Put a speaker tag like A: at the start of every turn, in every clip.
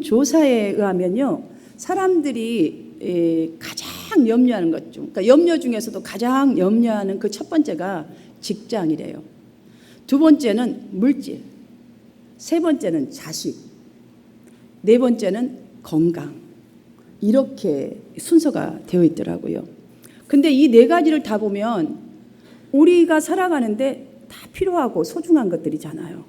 A: 한 조사에 의하면요, 사람들이 가장 염려하는 것 중, 그러니까 염려 중에서도 가장 염려하는 그 첫 번째가 직장이래요. 두 번째는 물질, 세 번째는 자식, 네 번째는 건강. 이렇게 순서가 되어 있더라고요. 근데 이 네 가지를 다 보면 우리가 살아가는데 다 필요하고 소중한 것들이잖아요.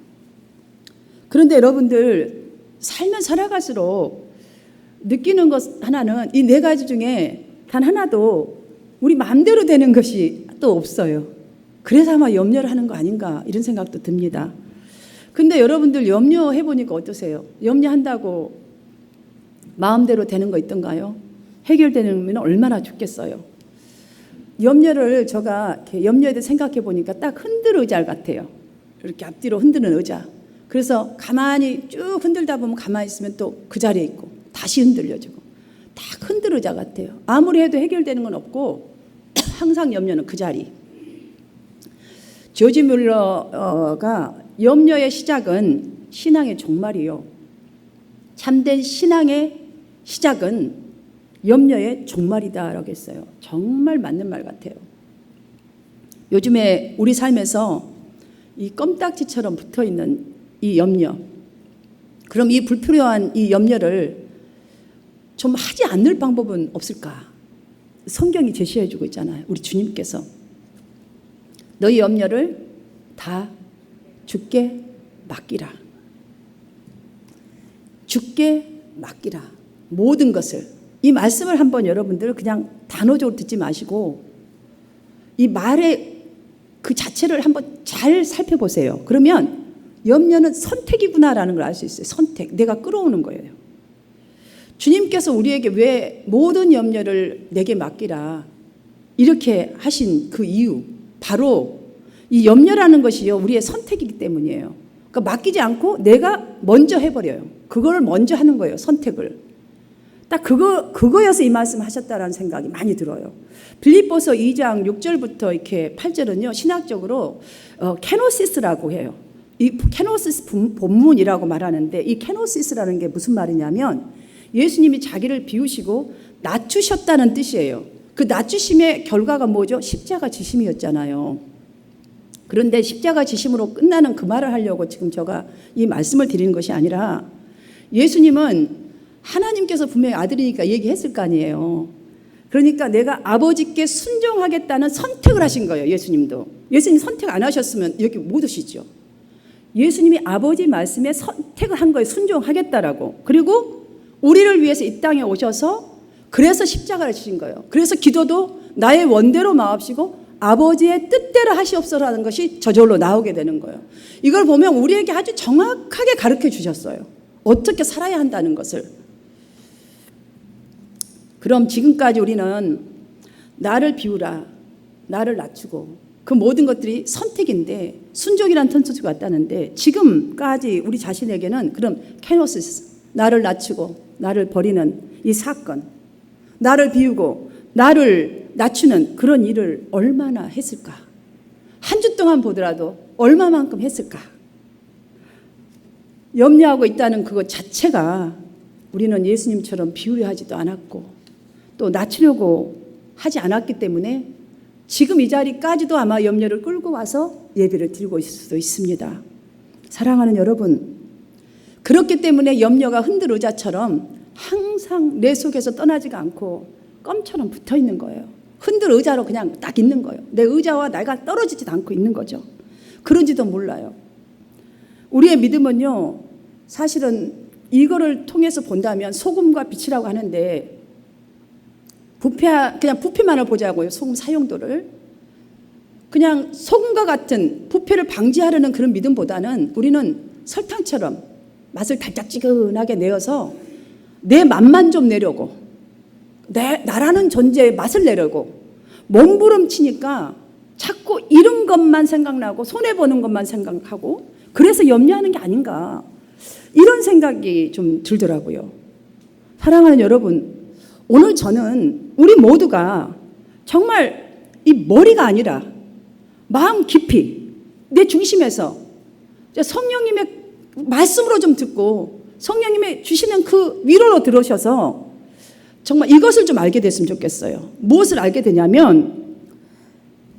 A: 그런데 여러분들 살면 살아갈수록 느끼는 것 하나는 이 네 가지 중에 단 하나도 우리 마음대로 되는 것이 또 없어요. 그래서 아마 염려를 하는 거 아닌가 이런 생각도 듭니다. 근데 여러분들 염려해 보니까 어떠세요? 염려한다고 마음대로 되는 거 있던가요? 해결되면 얼마나 좋겠어요. 염려를 제가 염려에 대해 생각해 보니까 딱 흔들 의자 같아요. 이렇게 앞뒤로 흔드는 의자. 그래서 가만히 쭉 흔들다 보면 가만히 있으면 또 그 자리에 있고 다시 흔들려주고 딱 흔들 의자 같아요. 아무리 해도 해결되는 건 없고 항상 염려는 그 자리. 조지 뮬러가 염려의 시작은 신앙의 종말이요, 참된 신앙의 시작은 염려의 종말이다라고 했어요. 정말 맞는 말 같아요. 요즘에 우리 삶에서 이 껌딱지처럼 붙어있는 이 염려, 그럼 이 불필요한 이 염려를 좀 하지 않을 방법은 없을까? 성경이 제시해 주고 있잖아요. 우리 주님께서 너희 염려를 다 주께 맡기라. 주께 맡기라. 모든 것을. 이 말씀을 한번 여러분들 그냥 단어적으로 듣지 마시고 이 말의 그 자체를 한번 잘 살펴보세요. 그러면 염려는 선택이구나라는 걸 알 수 있어요. 선택. 내가 끌어오는 거예요. 주님께서 우리에게 왜 모든 염려를 내게 맡기라 이렇게 하신 그 이유, 바로 이 염려라는 것이요, 우리의 선택이기 때문이에요. 그러니까 맡기지 않고 내가 먼저 해버려요. 그걸 먼저 하는 거예요. 선택을. 딱 그거여서 이 말씀 하셨다라는 생각이 많이 들어요. 빌립보서 2장 6절부터 이렇게 8절은요, 신학적으로 케노시스라고 해요. 이 케노시스 본문이라고 말하는데, 이 케노시스라는 게 무슨 말이냐면 예수님이 자기를 비우시고 낮추셨다는 뜻이에요. 그 낮추심의 결과가 뭐죠? 십자가 지심이었잖아요. 그런데 십자가 지심으로 끝나는 그 말을 하려고 지금 제가 이 말씀을 드리는 것이 아니라, 예수님은 하나님께서 분명히 아들이니까 얘기했을 거 아니에요. 그러니까 내가 아버지께 순종하겠다는 선택을 하신 거예요. 예수님도. 예수님 선택 안 하셨으면 여기 못 오시죠. 예수님이 아버지 말씀에 선택을 한 거예요. 순종하겠다라고. 그리고 우리를 위해서 이 땅에 오셔서 그래서 십자가를 지신 거예요. 그래서 기도도 나의 원대로 마옵시고 아버지의 뜻대로 하시옵소서라는 것이 저절로 나오게 되는 거예요. 이걸 보면 우리에게 아주 정확하게 가르쳐 주셨어요. 어떻게 살아야 한다는 것을. 그럼 지금까지 우리는 나를 비우라, 나를 낮추고 그 모든 것들이 선택인데, 순종이라는 선택이 왔다는데, 지금까지 우리 자신에게는 그럼 케노시스, 나를 낮추고 나를 버리는 이 사건, 나를 비우고 나를 낮추는 그런 일을 얼마나 했을까? 한 주 동안 보더라도 얼마만큼 했을까? 염려하고 있다는 그것 자체가 우리는 예수님처럼 비우려 하지도 않았고 또 낮추려고 하지 않았기 때문에 지금 이 자리까지도 아마 염려를 끌고 와서 예배를 드리고 있을 수도 있습니다. 사랑하는 여러분, 그렇기 때문에 염려가 흔들 의자처럼 항상 내 속에서 떠나지가 않고 껌처럼 붙어 있는 거예요. 흔들 의자로 그냥 딱 있는 거예요. 내 의자와 내가 떨어지지도 않고 있는 거죠. 그런지도 몰라요. 우리의 믿음은요, 사실은 이거를 통해서 본다면 소금과 빛이라고 하는데, 그냥 부패만을 보자고요. 소금 사용도를. 그냥 소금과 같은 부패를 방지하려는 그런 믿음보다는 우리는 설탕처럼 맛을 달짝지근하게 내어서 내 맛만 좀 내려고, 나라는 존재의 맛을 내려고 몸부림치니까 자꾸 잃은 것만 생각나고 손해보는 것만 생각하고, 그래서 염려하는 게 아닌가, 이런 생각이 좀 들더라고요. 사랑하는 여러분, 오늘 저는 우리 모두가 정말 이 머리가 아니라 마음 깊이 내 중심에서 성령님의 말씀으로 좀 듣고 성령님의 주시는 그 위로로 들어오셔서 정말 이것을 좀 알게 됐으면 좋겠어요. 무엇을 알게 되냐면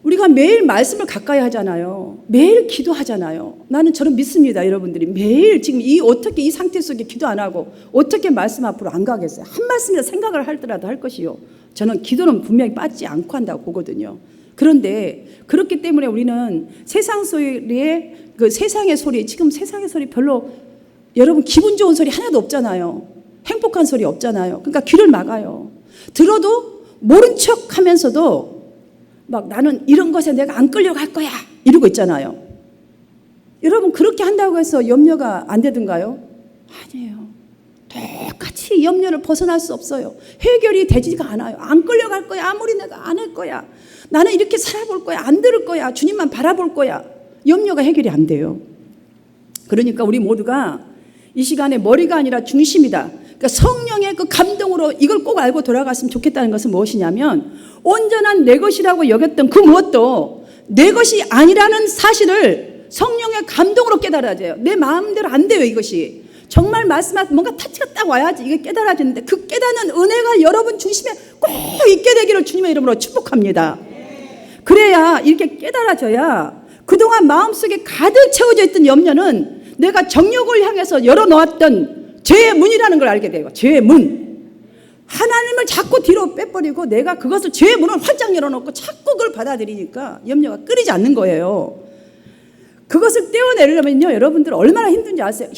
A: 우리가 매일 말씀을 가까이 하잖아요. 매일 기도하잖아요. 나는 저는 믿습니다. 여러분들이 매일 지금 어떻게 이 상태 속에 기도 안 하고 어떻게 말씀 앞으로 안 가겠어요. 한 말씀이라 생각을 하더라도 할 것이요. 저는 기도는 분명히 빠지지 않고 한다고 보거든요. 그런데 그렇기 때문에 우리는 세상 소리에 그 세상의 소리, 지금 세상의 소리 별로 여러분 기분 좋은 소리 하나도 없잖아요. 행복한 소리 없잖아요. 그러니까 귀를 막아요. 들어도 모른 척 하면서도 막 나는 이런 것에 내가 안 끌려갈 거야 이러고 있잖아요. 여러분 그렇게 한다고 해서 염려가 안 되든가요? 아니에요. 똑같이 염려를 벗어날 수 없어요. 해결이 되지가 않아요. 안 끌려갈 거야. 아무리 내가 안 할 거야. 나는 이렇게 살아볼 거야. 안 들을 거야. 주님만 바라볼 거야. 염려가 해결이 안 돼요. 그러니까 우리 모두가 이 시간에 머리가 아니라 중심이다. 그러니까 성령의 그 감동으로 이걸 꼭 알고 돌아갔으면 좋겠다는 것은 무엇이냐면 온전한 내 것이라고 여겼던 그 무엇도 내 것이 아니라는 사실을 성령의 감동으로 깨달아야 돼요. 내 마음대로 안 돼요. 이것이 정말 말씀하면 뭔가 타치가 딱 와야지 이게 깨달아지는데 그 깨닫는 은혜가 여러분 중심에 꼭 있게 되기를 주님의 이름으로 축복합니다. 그래야 이렇게 깨달아져야 그동안 마음속에 가득 채워져 있던 염려는 내가 정욕을 향해서 열어놓았던 죄의 문이라는 걸 알게 돼요. 죄의 문. 하나님을 자꾸 뒤로 빼버리고 내가 그것을 죄의 문을 활짝 열어놓고 자꾸 그걸 받아들이니까 염려가 끊이지 않는 거예요. 그것을 떼어내려면요, 여러분들 얼마나 힘든지 아세요?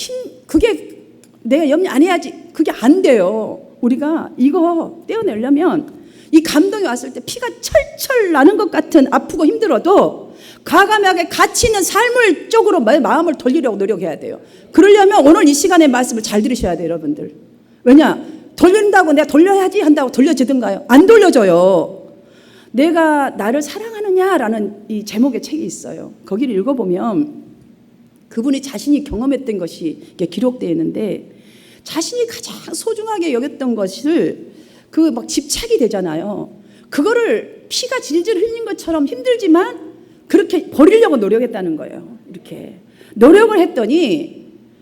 A: 그게 내가 염려 안 해야지. 그게 안 돼요. 우리가 이거 떼어내려면 이 감동이 왔을 때 피가 철철 나는 것 같은 아프고 힘들어도 과감하게 가치 있는 삶을 쪽으로 마음을 돌리려고 노력해야 돼요. 그러려면 오늘 이 시간의 말씀을 잘 들으셔야 돼요, 여러분들. 왜냐? 돌린다고 내가 돌려야지 한다고 돌려지든가요? 안 돌려줘요. 내가 나를 사랑하느냐라는 이 제목의 책이 있어요. 거기를 읽어보면 그분이 자신이 경험했던 것이 기록되어 있는데 자신이 가장 소중하게 여겼던 것을 그 막 집착이 되잖아요. 그거를 피가 질질 흘린 것처럼 힘들지만 그렇게 버리려고 노력했다는 거예요. 이렇게 노력을 했더니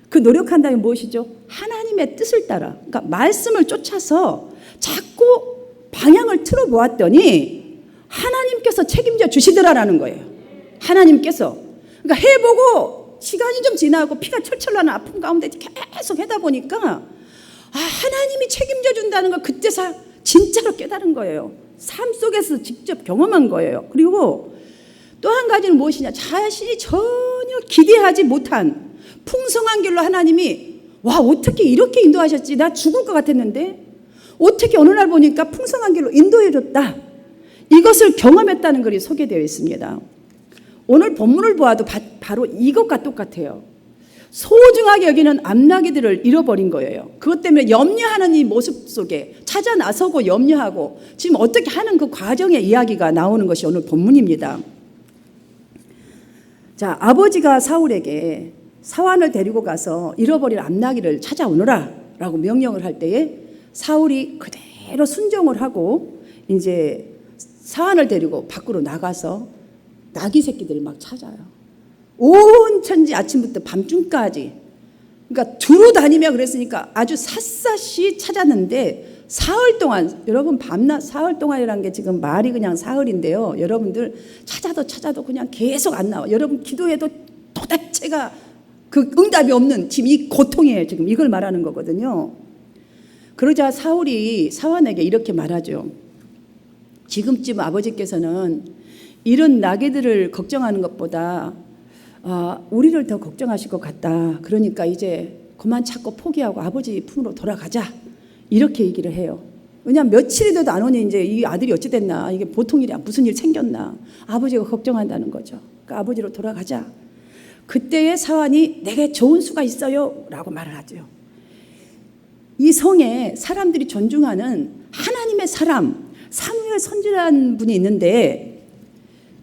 A: 그 노력한다는 게 무엇이죠? 하나님의 뜻을 따라, 그러니까 말씀을 쫓아서 자꾸 방향을 틀어보았더니 하나님께서 책임져 주시더라라는 거예요. 하나님께서. 그러니까 해보고 시간이 좀 지나고 피가 철철 나는 아픔 가운데 계속 하다 보니까 하나님이 책임져 준다는 걸 그때서 진짜로 깨달은 거예요. 삶 속에서 직접 경험한 거예요. 그리고 또 한 가지는 무엇이냐? 자신이 전혀 기대하지 못한 풍성한 길로 하나님이 어떻게 이렇게 인도하셨지? 나 죽을 것 같았는데 어떻게 어느 날 보니까 풍성한 길로 인도해 줬다. 이것을 경험했다는 글이 소개되어 있습니다. 오늘 본문을 보아도 바로 이것과 똑같아요. 소중하게 여기는 암나기들을 잃어버린 거예요. 그것 때문에 염려하는 이 모습 속에 찾아 나서고 염려하고 지금 어떻게 하는 그 과정의 이야기가 나오는 것이 오늘 본문입니다. 자, 아버지가 사울에게 사환을 데리고 가서 잃어버린 암나기를 찾아오너라 라고 명령을 할 때에 사울이 그대로 순종을 하고 이제 사환을 데리고 밖으로 나가서 나귀 새끼들을 막 찾아요. 온 천지 아침부터 밤중까지. 그러니까 두루 다니며 그랬으니까 아주 샅샅이 찾았는데 사흘 동안, 여러분 밤낮 사흘 동안이라는 게 지금 말이 그냥 사흘인데요. 여러분들 찾아도 그냥 계속 안 나와. 여러분 기도해도 도대체가 그 응답이 없는 지금 이 고통이에요. 지금 이걸 말하는 거거든요. 그러자 사울이 사환에게 이렇게 말하죠. 지금쯤 아버지께서는 이런 나귀들을 걱정하는 것보다 우리를 더 걱정하실 것 같다. 그러니까 이제 그만 찾고 포기하고 아버지 품으로 돌아가자. 이렇게 얘기를 해요. 왜냐하면 며칠이 돼도 안 오니 이제 이 아들이 어찌 됐나. 이게 보통 일이야. 무슨 일 생겼나. 아버지가 걱정한다는 거죠. 그러니까 아버지로 돌아가자. 그때의 사환이 내게 좋은 수가 있어요. 라고 말을 하죠. 이 성에 사람들이 존중하는 하나님의 사람, 사무엘 선지라는 분이 있는데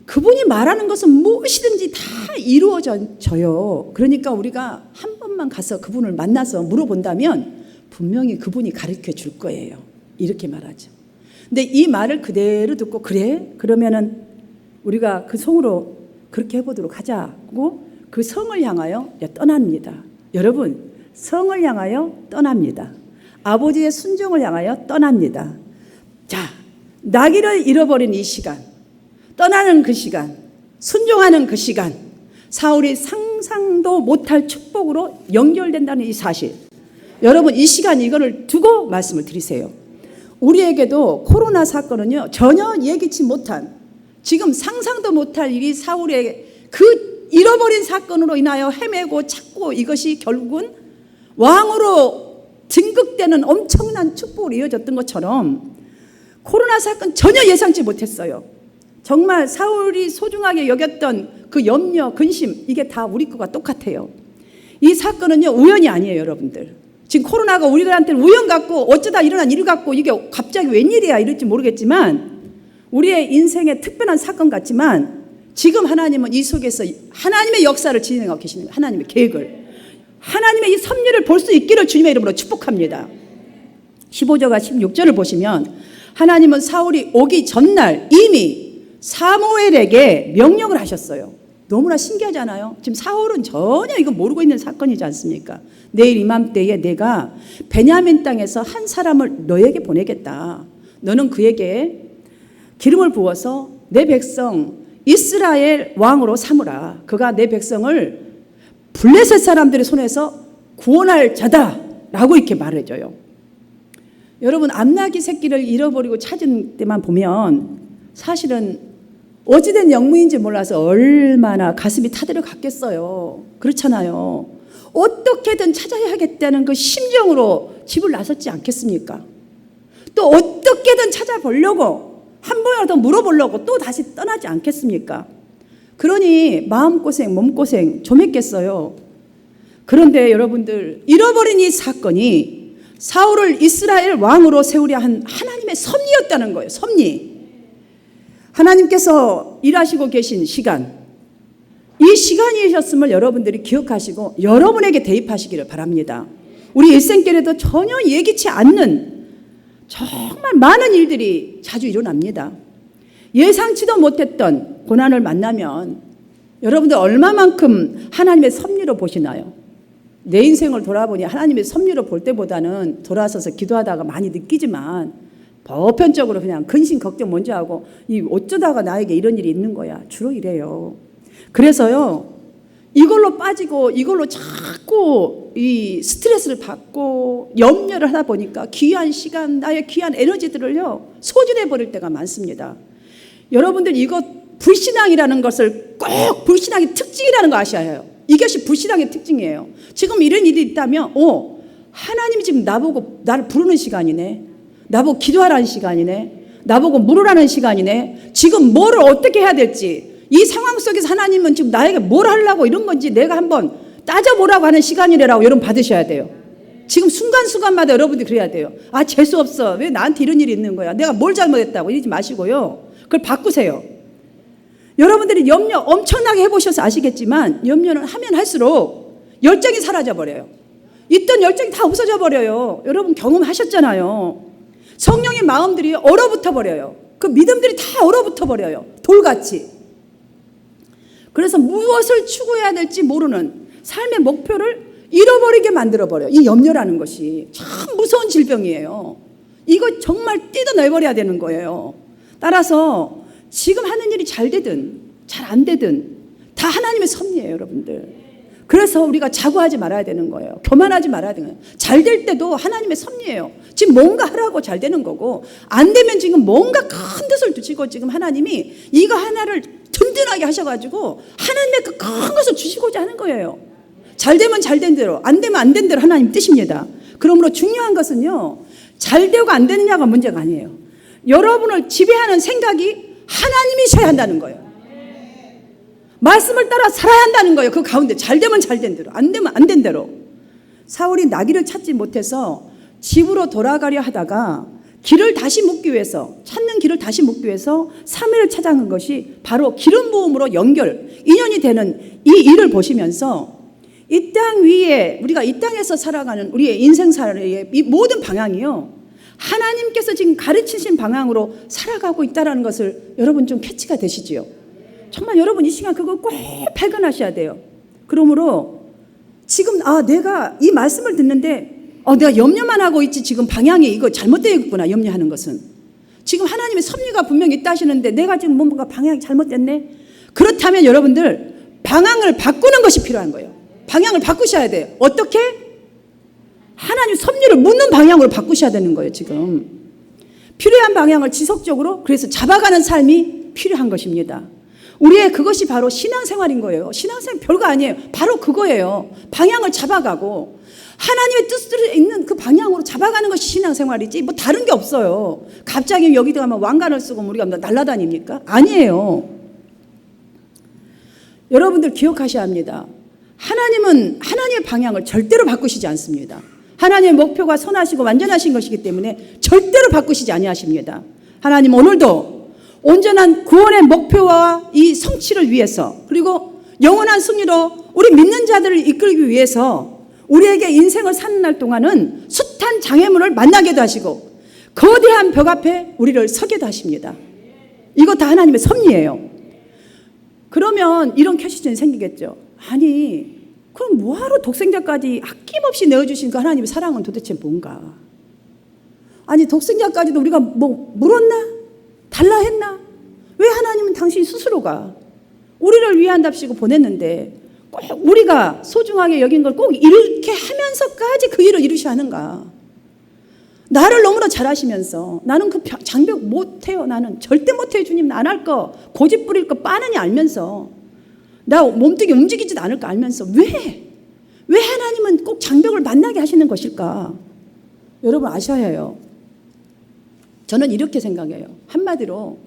A: 그분이 말하는 것은 무엇이든지 다 이루어져요. 그러니까 우리가 한 번만 가서 그분을 만나서 물어본다면 분명히 그분이 가르쳐 줄 거예요. 이렇게 말하죠. 근데 이 말을 그대로 듣고 그래? 그러면은 우리가 그 성으로 그렇게 해보도록 하자고 그 성을 향하여 떠납니다. 여러분 성을 향하여 떠납니다. 아버지의 순종을 향하여 떠납니다. 자, 나귀를 잃어버린 이 시간, 떠나는 그 시간, 순종하는 그 시간, 사울이 상상도 못할 축복으로 연결된다는 이 사실, 여러분 이 시간 이거를 두고 말씀을 드리세요. 우리에게도 코로나 사건은요, 전혀 예기치 못한, 지금 상상도 못할 일이 사울의 그 잃어버린 사건으로 인하여 헤매고 찾고, 이것이 결국은 왕으로 등극되는 엄청난 축복으로 이어졌던 것처럼 코로나 사건 전혀 예상치 못했어요. 정말 사울이 소중하게 여겼던 그 염려, 근심, 이게 다 우리 거가 똑같아요. 이 사건은요, 우연이 아니에요, 여러분들. 지금 코로나가 우리들한테는 우연 같고 어쩌다 일어난 일 같고 이게 갑자기 웬일이야 이럴지 모르겠지만, 우리의 인생의 특별한 사건 같지만 지금 하나님은 이 속에서 하나님의 역사를 진행하고 계시는 거예요. 하나님의 계획을, 하나님의 이 섭리를 볼 수 있기를 주님의 이름으로 축복합니다. 15절과 16절을 보시면 하나님은 사울이 오기 전날 이미 사무엘에게 명령을 하셨어요. 너무나 신기하잖아요. 지금 사울은 전혀 이거 모르고 있는 사건이지 않습니까? 내일 이맘때에 내가 베냐민 땅에서 한 사람을 너에게 보내겠다. 너는 그에게 기름을 부어서 내 백성 이스라엘 왕으로 삼으라. 그가 내 백성을 블레셋 사람들의 손에서 구원할 자다라고 이렇게 말해줘요. 여러분, 암나귀 새끼를 잃어버리고 찾은 때만 보면 사실은 어찌된 영문인지 몰라서 얼마나 가슴이 타들어 갔겠어요. 그렇잖아요. 어떻게든 찾아야겠다는 그 심정으로 집을 나섰지 않겠습니까? 또 어떻게든 찾아보려고, 한 번이라도 물어보려고 또 다시 떠나지 않겠습니까? 그러니 마음고생, 몸고생 좀 했겠어요. 그런데 여러분들, 잃어버린 이 사건이 사울을 이스라엘 왕으로 세우려 한 하나님의 섭리였다는 거예요. 섭리. 하나님께서 일하시고 계신 시간, 이 시간이셨음을 여러분들이 기억하시고 여러분에게 대입하시기를 바랍니다. 우리 일생길에도 전혀 예기치 않는 정말 많은 일들이 자주 일어납니다. 예상치도 못했던 고난을 만나면 여러분들 얼마만큼 하나님의 섭리로 보시나요? 내 인생을 돌아보니 하나님의 섭리로 볼 때보다는 돌아서서 기도하다가 많이 느끼지만 보편적으로 그냥 근심 걱정 먼저 하고, 이 어쩌다가 나에게 이런 일이 있는 거야, 주로 이래요. 그래서요, 이걸로 빠지고 이걸로 자꾸 이 스트레스를 받고 염려를 하다 보니까 귀한 시간, 나의 귀한 에너지들을요 소진해 버릴 때가 많습니다. 여러분들 이거 불신앙이라는 것을 꼭, 불신앙의 특징이라는 거 아셔야 해요. 이것이 불신앙의 특징이에요. 지금 이런 일이 있다면 하나님이 지금 나보고 나를 부르는 시간이네, 나보고 기도하라는 시간이네, 나보고 물으라는 시간이네, 지금 뭐를 어떻게 해야 될지, 이 상황 속에서 하나님은 지금 나에게 뭘 하려고 이런 건지 내가 한번 따져보라고 하는 시간이라고 여러분 받으셔야 돼요. 지금 순간순간마다 여러분들이 그래야 돼요. 아, 재수없어, 왜 나한테 이런 일이 있는 거야, 내가 뭘 잘못했다고 이러지 마시고요, 그걸 바꾸세요. 여러분들이 염려 엄청나게 해보셔서 아시겠지만 염려는 하면 할수록 열정이 사라져버려요. 있던 열정이 다 없어져 버려요. 여러분 경험하셨잖아요. 성령의 마음들이 얼어붙어 버려요. 그 믿음들이 다 얼어붙어 버려요. 돌같이. 그래서 무엇을 추구해야 될지 모르는 삶의 목표를 잃어버리게 만들어버려요. 이 염려라는 것이 참 무서운 질병이에요. 이거 정말 뜯어내버려야 되는 거예요. 따라서 지금 하는 일이 잘 되든 잘 안 되든 다 하나님의 섭리예요, 여러분들. 그래서 우리가 자고하지 말아야 되는 거예요. 교만하지 말아야 되는 거예요. 잘 될 때도 하나님의 섭리예요. 지금 뭔가 하라고 잘 되는 거고, 안 되면 지금 뭔가 큰 뜻을 두시고 지금 하나님이 이거 하나를 든든하게 하셔가지고 하나님의 그 큰 것을 주시고자 하는 거예요. 잘 되면 잘 된 대로, 안 되면 안 된 대로 하나님 뜻입니다. 그러므로 중요한 것은요, 잘 되고 안 되느냐가 문제가 아니에요. 여러분을 지배하는 생각이 하나님이셔야 한다는 거예요. 말씀을 따라 살아야 한다는 거예요. 그 가운데 잘 되면 잘 된 대로, 안 되면 안 된 대로. 사울이 나귀를 찾지 못해서 집으로 돌아가려 하다가 길을 다시 묻기 위해서, 찾는 길을 다시 묻기 위해서 사무엘을 찾아간 것이 바로 기름 부음으로 인연이 되는 이 일을 보시면서 이 땅 위에, 우리가 이 땅에서 살아가는 우리의 인생사의 이 모든 방향이요, 하나님께서 지금 가르치신 방향으로 살아가고 있다는 것을 여러분 좀 캐치가 되시지요? 정말 여러분 이 시간 그거 꼭 발견하셔야 돼요. 그러므로 지금 내가 이 말씀을 듣는데 내가 염려만 하고 있지 지금 방향이 이거 잘못되어 있구나. 염려하는 것은 지금 하나님의 섭리가 분명히 있다 하시는데 내가 지금 뭔가 방향이 잘못됐네. 그렇다면 여러분들 방향을 바꾸는 것이 필요한 거예요. 방향을 바꾸셔야 돼요. 어떻게? 하나님 섭리를 묻는 방향으로 바꾸셔야 되는 거예요. 지금 필요한 방향을 지속적으로 그래서 잡아가는 삶이 필요한 것입니다. 우리의 그것이 바로 신앙생활인 거예요. 신앙생활 별거 아니에요. 바로 그거예요. 방향을 잡아가고 하나님의 뜻으로 있는 그 방향으로 잡아가는 것이 신앙생활이지 뭐 다른 게 없어요. 갑자기 여기 가면 왕관을 쓰고 우리가 날아다닙니까? 아니에요. 여러분들 기억하셔야 합니다. 하나님은 하나님의 방향을 절대로 바꾸시지 않습니다. 하나님의 목표가 선하시고 완전하신 것이기 때문에 절대로 바꾸시지 아니하십니다. 하나님 오늘도 온전한 구원의 목표와 이 성취를 위해서 그리고 영원한 승리로 우리 믿는 자들을 이끌기 위해서 우리에게 인생을 사는 날 동안은 숱한 장애물을 만나게도 하시고 거대한 벽 앞에 우리를 서게도 하십니다. 이거 다 하나님의 섭리예요. 그러면 이런 퀘스천이 생기겠죠. 아니 그럼 뭐하러 독생자까지 아낌없이 내어주신 그 하나님의 사랑은 도대체 뭔가? 아니 독생자까지도 우리가 뭐 물었나? 달라 했나? 왜 하나님은 당신 스스로가 우리를 위한답시고 보냈는데 꼭 우리가 소중하게 여긴 걸 꼭 이렇게 하면서까지 그 일을 이루셔야 하는가? 나를 너무나 잘하시면서 나는 그 장벽 못해요. 나는 절대 못해요. 주님 안 할 거 고집 부릴 거 빠르니 알면서 나 몸뚱이 움직이지도 않을 거 알면서 왜 하나님은 꼭 장벽을 만나게 하시는 것일까? 여러분 아셔야 해요. 저는 이렇게 생각해요. 한마디로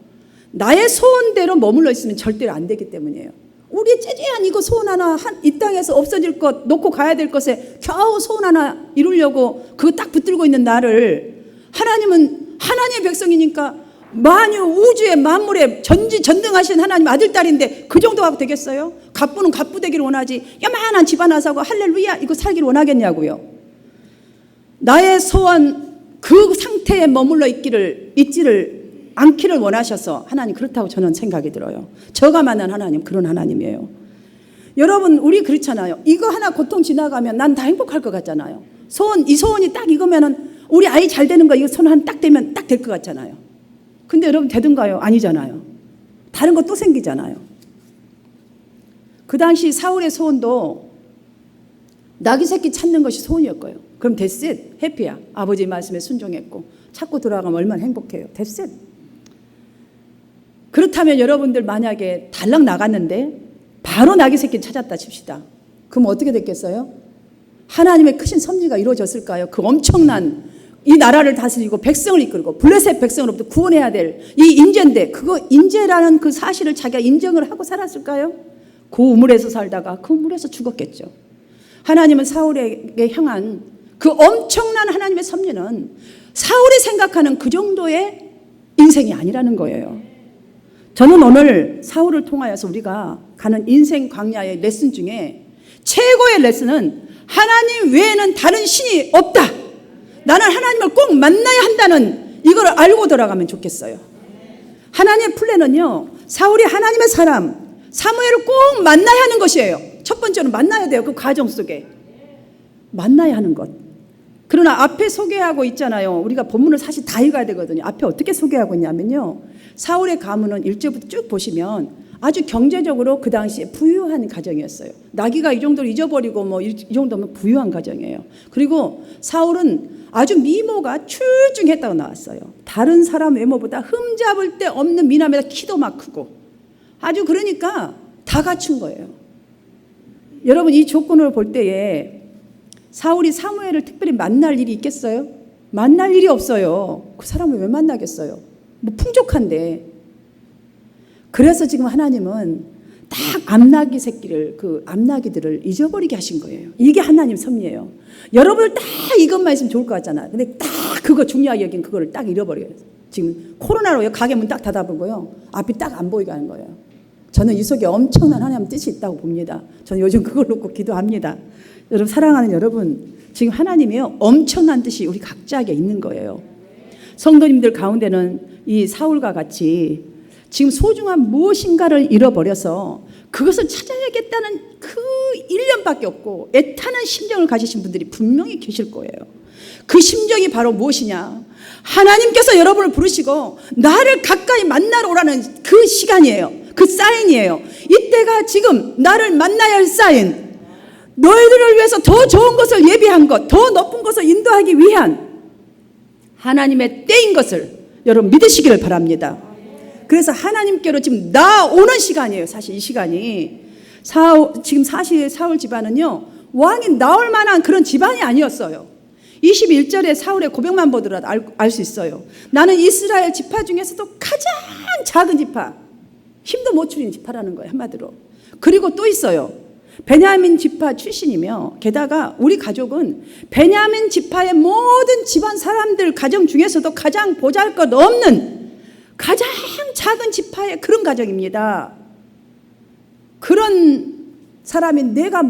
A: 나의 소원대로 머물러 있으면 절대로 안 되기 때문이에요. 우리의 째째한 이거 소원 하나 이 땅에서 없어질 것 놓고 가야 될 것에 겨우 소원 하나 이루려고 그거 딱 붙들고 있는 나를 하나님은 하나님의 백성이니까 만유 우주의 만물에 전지전능하신 하나님 아들 딸인데 그 정도 하고 되겠어요? 갑부는 갑부 되기를 원하지 요만한 집 하나 사고 할렐루야 이거 살기를 원하겠냐고요. 나의 소원 그 상태에 머물러 있지를 않기를 원하셔서 하나님 그렇다고 저는 생각이 들어요. 저가 만난 하나님 그런 하나님이에요. 여러분 우리 그렇잖아요. 이거 하나 고통 지나가면 난 다 행복할 것 같잖아요. 이 소원이 딱 이거면은 우리 아이 잘 되는 거 이거 손 한 딱 되면 딱 될 것 같잖아요. 근데 여러분 되든가요? 아니잖아요. 다른 거 또 생기잖아요. 그 당시 사울의 소원도 나귀 새끼 찾는 것이 소원이었고요. 그럼 that's it. 해피야. 아버지 말씀에 순종했고 찾고 돌아가면 얼마나 행복해요. that's it. 그렇다면 여러분들 만약에 달랑 나갔는데 바로 나귀 새끼 찾았다 칩시다. 그럼 어떻게 됐겠어요? 하나님의 크신 섭리가 이루어졌을까요? 그 엄청난 이 나라를 다스리고 백성을 이끌고 블레셋 백성으로부터 구원해야 될 이 인재인데 그거 인재라는 그 사실을 자기가 인정을 하고 살았을까요? 그 우물에서 살다가 그 우물에서 죽었겠죠. 하나님은 사울에게 향한 그 엄청난 하나님의 섭리는 사울이 생각하는 그 정도의 인생이 아니라는 거예요. 저는 오늘 사울을 통하여서 우리가 가는 인생 광야의 레슨 중에 최고의 레슨은 하나님 외에는 다른 신이 없다. 나는 하나님을 꼭 만나야 한다는 이걸 알고 돌아가면 좋겠어요. 하나님의 플랜은요. 사울이 하나님의 사람 사무엘을 꼭 만나야 하는 것이에요. 첫 번째로 만나야 돼요. 그 과정 속에. 만나야 하는 것. 그러나 앞에 소개하고 있잖아요. 우리가 본문을 사실 다 읽어야 되거든요. 앞에 어떻게 소개하고 있냐면요. 사울의 가문은 1절부터 쭉 보시면 아주 경제적으로 그 당시에 부유한 가정이었어요. 나귀가 이 정도를 잊어버리고 뭐 이 정도면 부유한 가정이에요. 그리고 사울은 아주 미모가 출중했다고 나왔어요. 다른 사람 외모보다 흠잡을 데 없는 미남에다 키도 막 크고 아주 그러니까 다 갖춘 거예요. 여러분 이 조건을 볼 때에 사울이 사무엘을 특별히 만날 일이 있겠어요? 만날 일이 없어요. 그 사람을 왜 만나겠어요? 뭐 풍족한데. 그래서 지금 하나님은 딱 암나귀 새끼를 그 암나귀들을 잊어버리게 하신 거예요. 이게 하나님 섭리예요. 여러분들 딱 이것만 있으면 좋을 것 같잖아요. 근데 딱 그거 중요하게 여긴 그거를 딱 잃어버려요. 지금 코로나로 가게 문 딱 닫아보고요. 앞이 딱 안 보이게 하는 거예요. 저는 이 속에 엄청난 하나님 뜻이 있다고 봅니다. 저는 요즘 그걸 놓고 기도합니다. 여러분 사랑하는 여러분 지금 하나님이요 엄청난 뜻이 우리 각자에게 있는 거예요. 성도님들 가운데는 이 사울과 같이 지금 소중한 무엇인가를 잃어버려서 그것을 찾아야겠다는 그 1년밖에 없고 애타는 심정을 가지신 분들이 분명히 계실 거예요. 그 심정이 바로 무엇이냐? 하나님께서 여러분을 부르시고 나를 가까이 만나러 오라는 그 시간이에요. 그 사인이에요. 이때가 지금 나를 만나야 할 사인, 너희들을 위해서 더 좋은 것을 예비한 것, 더 높은 것을 인도하기 위한 하나님의 때인 것을 여러분 믿으시기를 바랍니다. 그래서 하나님께로 지금 나오는 시간이에요. 사실 이 시간이 지금 사실 사울 집안은요, 왕이 나올 만한 그런 집안이 아니었어요. 21절에 사울의 고백만 보더라도 알 수 있어요. 나는 이스라엘 지파 중에서도 가장 작은 지파, 힘도 못 추리는 지파라는 거예요, 한마디로. 그리고 또 있어요. 베냐민 지파 출신이며, 게다가 우리 가족은 베냐민 지파의 모든 집안 사람들 가정 중에서도 가장 보잘것없는 가장 작은 지파의 그런 가정입니다. 그런 사람이 내가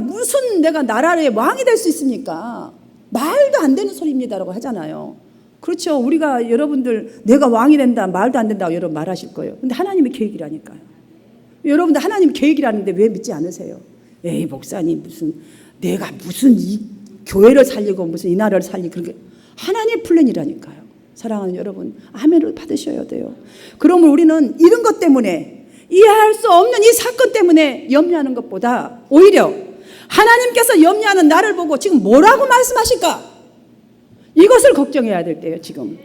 A: 나라의 왕이 될 수 있습니까? 말도 안 되는 소리입니다라고 하잖아요. 그렇죠. 우리가 여러분들 내가 왕이 된다, 말도 안 된다고 여러분 말하실 거예요. 근데 하나님의 계획이라니까요. 여러분들 하나님의 계획이라는데 왜 믿지 않으세요? 에이, 목사님 내가 이 교회를 살리고 무슨 이 나라를 살리고, 그렇게 하나님의 플랜이라니까요. 사랑하는 여러분, 아멘을 받으셔야 돼요. 그러면 우리는 이런 것 때문에, 이해할 수 없는 이 사건 때문에 염려하는 것보다 오히려 하나님께서 염려하는 나를 보고 지금 뭐라고 말씀하실까? 이것을 걱정해야 될 때예요. 지금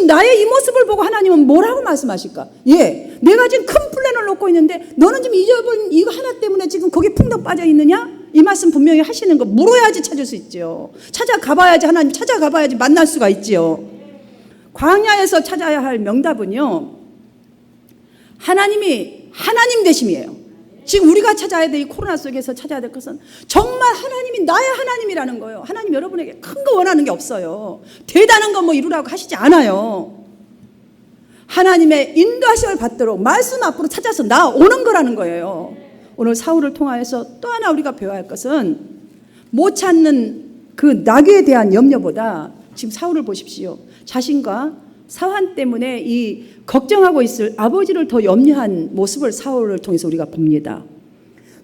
A: 나의 이 모습을 보고 하나님은 뭐라고 말씀하실까? 예, 내가 지금 큰 플랜을 놓고 있는데 너는 지금 잊어버린 이거 하나 때문에 지금 거기에 풍덩 빠져 있느냐? 이 말씀 분명히 하시는 거 물어야지 찾을 수 있죠. 찾아가봐야지, 하나님 찾아가봐야지 만날 수가 있지요. 광야에서 찾아야 할 명답은요, 하나님 되심이에요. 지금 우리가 찾아야 될 이 코로나 속에서 찾아야 될 것은 정말 하나님이 나의 하나님이라는 거예요. 하나님 여러분에게 큰 거 원하는 게 없어요. 대단한 거 뭐 이루라고 하시지 않아요. 하나님의 인도하심을 받도록 말씀 앞으로 찾아서 나오는 거라는 거예요. 오늘 사울을 통하여서 또 하나 우리가 배워야 할 것은, 못 찾는 그 나귀에 대한 염려보다 지금 사울을 보십시오. 자신과 사환 때문에 이 걱정하고 있을 아버지를 더 염려한 모습을 사울을 통해서 우리가 봅니다.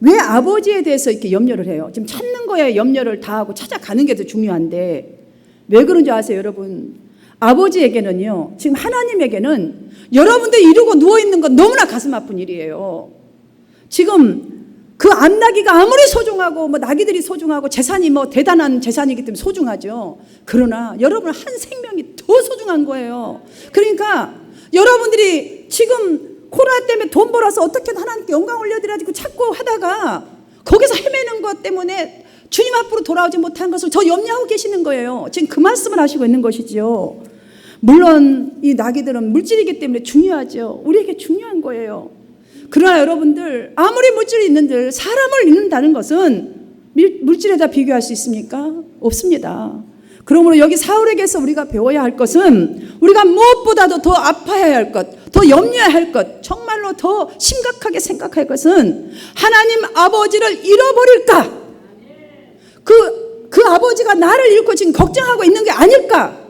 A: 왜 아버지에 대해서 이렇게 염려를 해요? 지금 찾는 거에 염려를 다하고 찾아가는 게 더 중요한데, 왜 그런지 아세요, 여러분? 아버지에게는요, 지금 하나님에게는 여러분들이 이루고 누워있는 건 너무나 가슴 아픈 일이에요. 지금 그 암나귀가 아무리 소중하고 나귀들이 소중하고 재산이 대단한 재산이기 때문에 소중하죠. 그러나 여러분 한 생명이 더 소중한 거예요. 그러니까 여러분들이 지금 코로나 때문에 돈 벌어서 어떻게든 하나님께 영광 올려드려야지 찾고 하다가 거기서 헤매는 것 때문에 주님 앞으로 돌아오지 못한 것을 더 염려하고 계시는 거예요. 지금 그 말씀을 하시고 있는 것이지요. 물론 이 나귀들은 물질이기 때문에 중요하죠. 우리에게 중요한 거예요. 그러나 여러분들, 아무리 물질이 있는들 사람을 잃는다는 것은 물질에다 비교할 수 있습니까? 없습니다. 그러므로 여기 사울에게서 우리가 배워야 할 것은, 우리가 무엇보다도 더 아파야 할 것, 더 염려해야 할 것, 정말로 더 심각하게 생각할 것은 하나님 아버지를 잃어버릴까? 그 아버지가 나를 잃고 지금 걱정하고 있는 게 아닐까?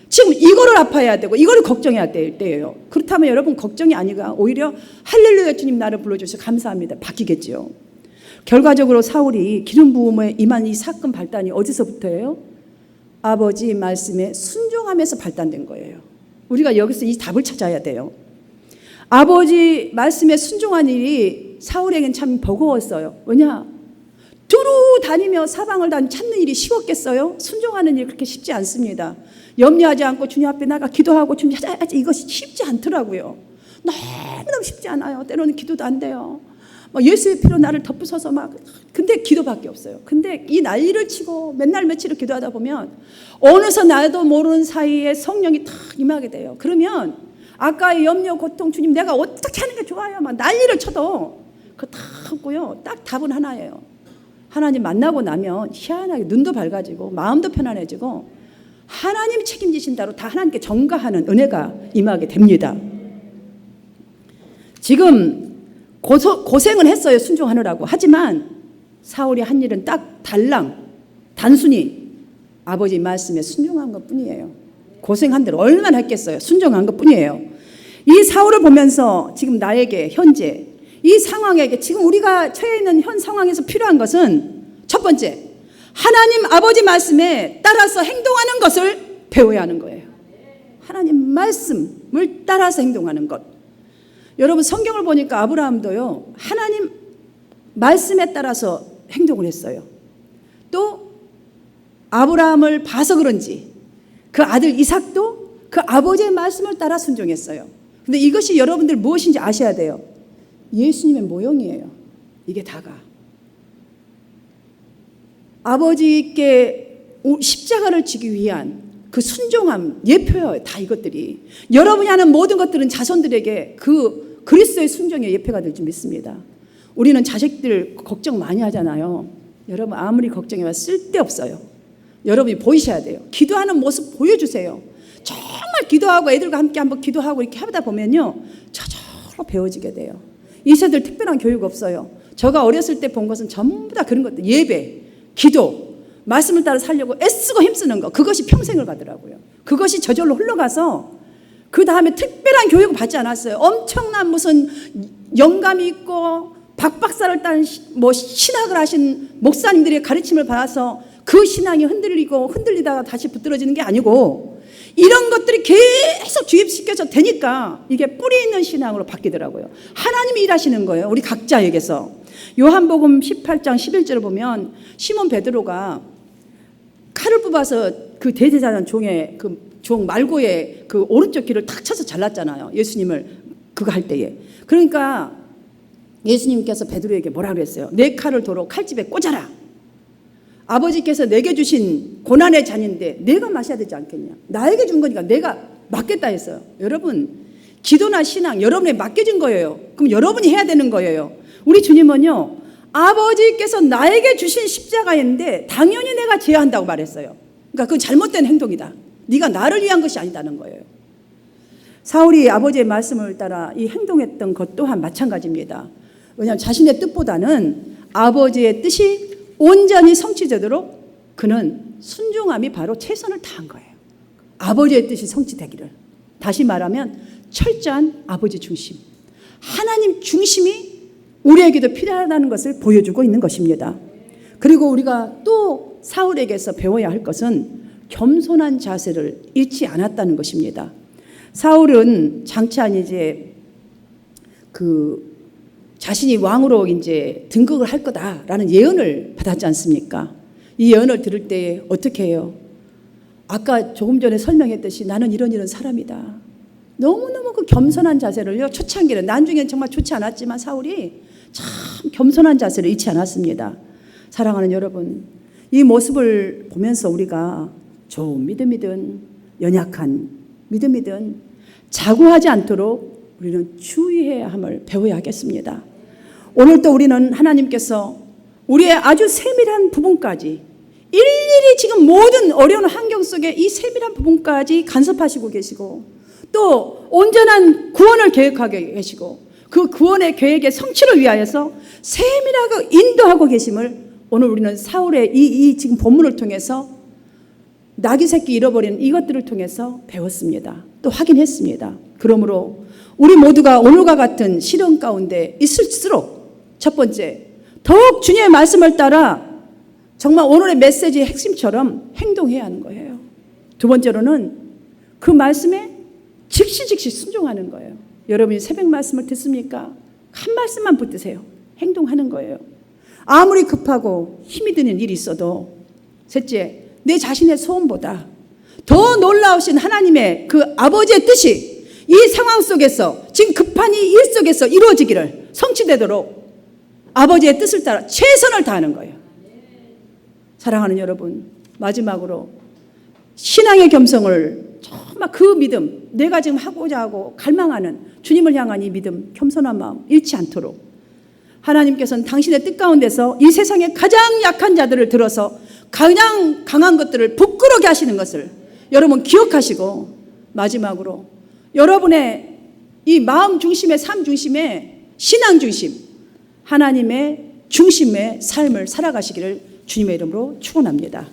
A: 지금 이거를 아파해야 되고 이거를 걱정해야 될 때예요. 그렇다면 여러분, 걱정이 아니라 오히려 할렐루야, 주님 나를 불러주셔서 감사합니다, 바뀌겠죠. 결과적으로 사울이 기름 부음에 임한 이 사건 발단이 어디서부터예요? 아버지 말씀에 순종하면서 발단된 거예요. 우리가 여기서 이 답을 찾아야 돼요. 아버지 말씀에 순종한 일이 사울에겐 참 버거웠어요. 왜냐? 두루 다니며 사방을 찾는 일이 쉬웠겠어요? 순종하는 일 그렇게 쉽지 않습니다. 염려하지 않고 주님 앞에 나가 기도하고 주님 찾아야지, 이것이 쉽지 않더라고요. 너무너무 쉽지 않아요. 때로는 기도도 안 돼요. 예수의 피로 나를 덮으셔서 근데 기도밖에 없어요. 근데 이 난리를 치고 맨날 며칠을 기도하다 보면 어느새 나도 모르는 사이에 성령이 탁 임하게 돼요. 그러면 아까의 염려, 고통, 주님 내가 어떻게 하는 게 좋아요? 난리를 쳐도 그거 다 하고요. 딱 답은 하나예요. 하나님 만나고 나면 희한하게 눈도 밝아지고 마음도 편안해지고 하나님이 책임지신다로 다 하나님께 전가하는 은혜가 임하게 됩니다. 지금 고생은 했어요, 순종하느라고. 하지만 사울이 한 일은 딱 단순히 아버지 말씀에 순종한 것뿐이에요. 고생한 대로 얼마나 했겠어요. 순종한 것뿐이에요. 이 사울을 보면서 지금 나에게 현재 이 상황에 지금 우리가 처해 있는 현 상황에서 필요한 것은 첫 번째, 하나님 아버지 말씀에 따라서 행동하는 것을 배워야 하는 거예요. 하나님 말씀을 따라서 행동하는 것. 여러분 성경을 보니까 아브라함도요, 하나님 말씀에 따라서 행동을 했어요. 또 아브라함을 봐서 그런지 그 아들 이삭도 그 아버지의 말씀을 따라 순종했어요. 근데 이것이 여러분들 무엇인지 아셔야 돼요. 예수님의 모형이에요. 이게 다가. 아버지께 십자가를 지기 위한 그 순종함, 예표예요. 다 이것들이. 여러분이 하는 모든 것들은 자손들에게 그 그리스도의 순종의 예표가 될 줄 믿습니다. 우리는 자식들 걱정 많이 하잖아요. 여러분 아무리 걱정해도 쓸데없어요. 여러분이 보이셔야 돼요. 기도하는 모습 보여주세요. 정말 기도하고 애들과 함께 한번 기도하고 이렇게 하다 보면요, 저절로 배워지게 돼요. 이 세대들 특별한 교육 없어요. 제가 어렸을 때 본 것은 전부 다 그런 것들. 예배, 기도, 말씀을 따라 살려고 애쓰고 힘쓰는 거, 그것이 평생을 가더라고요. 그것이 저절로 흘러가서 그 다음에 특별한 교육을 받지 않았어요. 엄청난 무슨 영감이 있고 박박사를 딴 뭐 신학을 하신 목사님들의 가르침을 받아서 그 신앙이 흔들리다가 다시 붙들어지는 게 아니고, 이런 것들이 계속 주입시켜서 되니까 이게 뿌리 있는 신앙으로 바뀌더라고요. 하나님이 일하시는 거예요. 우리 각자에게서. 요한복음 18장 11절을 보면 시몬 베드로가 칼을 뽑아서 그 대제사장 종의 그 종 말고의 그 오른쪽 귀를 탁 쳐서 잘랐잖아요. 예수님을 그거 할 때에. 그러니까 예수님께서 베드로에게 뭐라 그랬어요? 내 칼을 도로 칼집에 꽂아라. 아버지께서 내게 주신 고난의 잔인데 내가 마셔야 되지 않겠냐? 나에게 준 거니까 내가 맡겠다 했어요. 여러분, 기도나 신앙 여러분에 맡겨진 거예요. 그럼 여러분이 해야 되는 거예요. 우리 주님은요, 아버지께서 나에게 주신 십자가인데 당연히 내가 져야 한다고 말했어요. 그러니까 그건 잘못된 행동이다. 네가 나를 위한 것이 아니다는 거예요. 사울이 아버지의 말씀을 따라 이 행동했던 것 또한 마찬가지입니다. 왜냐하면 자신의 뜻보다는 아버지의 뜻이 온전히 성취되도록 그는 순종함이 바로 최선을 다한 거예요. 아버지의 뜻이 성취되기를. 다시 말하면 철저한 아버지 중심, 하나님 중심이 우리에게도 필요하다는 것을 보여주고 있는 것입니다. 그리고 우리가 또 사울에게서 배워야 할 것은 겸손한 자세를 잃지 않았다는 것입니다. 사울은 장차 이제 그 자신이 왕으로 이제 등극을 할 거다라는 예언을 받았지 않습니까? 이 예언을 들을 때 어떻게 해요? 아까 조금 전에 설명했듯이 나는 이런 사람이다. 너무너무 그 겸손한 자세를요, 초창기는, 나중에는 정말 좋지 않았지만 사울이 참 겸손한 자세를 잃지 않았습니다. 사랑하는 여러분, 이 모습을 보면서 우리가 좋은 믿음이든 연약한 믿음이든 자고하지 않도록 우리는 주의해야 함을 배워야 하겠습니다. 오늘도 우리는 하나님께서 우리의 아주 세밀한 부분까지 일일이 지금 모든 어려운 환경 속에 이 세밀한 부분까지 간섭하시고 계시고, 또 온전한 구원을 계획하고 계시고 그 구원의 계획의 성취를 위하여서 세밀하게 인도하고 계심을 오늘 우리는 사울의 이 지금 본문을 통해서 나귀 새끼 잃어버린 이것들을 통해서 배웠습니다. 또 확인했습니다. 그러므로 우리 모두가 오늘과 같은 시련 가운데 있을수록 첫 번째, 더욱 주님의 말씀을 따라 정말 오늘의 메시지의 핵심처럼 행동해야 하는 거예요. 두 번째로는 그 말씀에 즉시 순종하는 거예요. 여러분이 새벽 말씀을 듣습니까? 한 말씀만 붙드세요. 행동하는 거예요. 아무리 급하고 힘이 드는 일이 있어도, 셋째, 내 자신의 소원보다 더 놀라우신 하나님의 그 아버지의 뜻이 이 상황 속에서, 지금 급한 이 일 속에서 이루어지기를, 성취되도록 아버지의 뜻을 따라 최선을 다하는 거예요. 사랑하는 여러분, 마지막으로 신앙의 겸손을 정말 그 믿음, 내가 지금 하고자 하고 갈망하는 주님을 향한 이 믿음, 겸손한 마음 잃지 않도록 하나님께서는 당신의 뜻 가운데서 이 세상의 가장 약한 자들을 들어서 가장 강한 것들을 부끄러게 하시는 것을 여러분 기억하시고, 마지막으로 여러분의 이 마음 중심의 삶 중심의 신앙 중심, 하나님의 중심의 삶을 살아가시기를 주님의 이름으로 축원합니다.